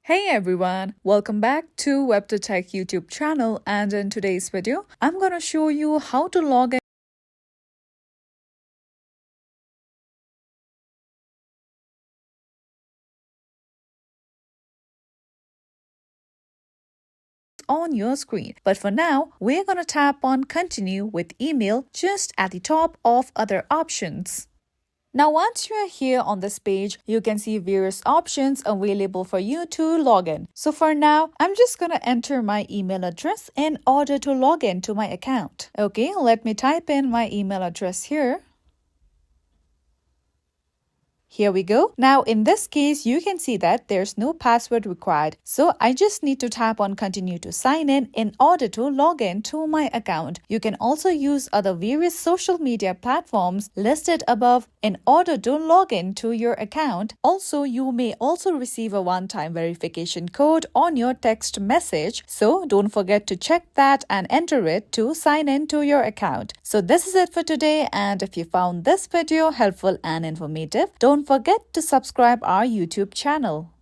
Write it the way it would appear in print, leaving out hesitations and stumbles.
Hey everyone, welcome back to WebToTech YouTube channel, and in today's video, I'm going to show you how to log in on your screen. But for now, we're going to tap on continue with email just at the top of other options. Now, once you are here on this page, you can see various options available for you to log in. So for now, I'm just going to enter my email address in order to log in to my account. Okay, let me type in my email address here. Here we go. Now in this case, you can see that there's no password required. So I just need to tap on continue to sign in order to log in to my account. You can also use other various social media platforms listed above in order to log in to your account. Also, you may also receive a one-time verification code on your text message. So don't forget to check that and enter it to sign in to your account. So this is it for today, and if you found this video helpful and informative, don't forget to subscribe our YouTube channel.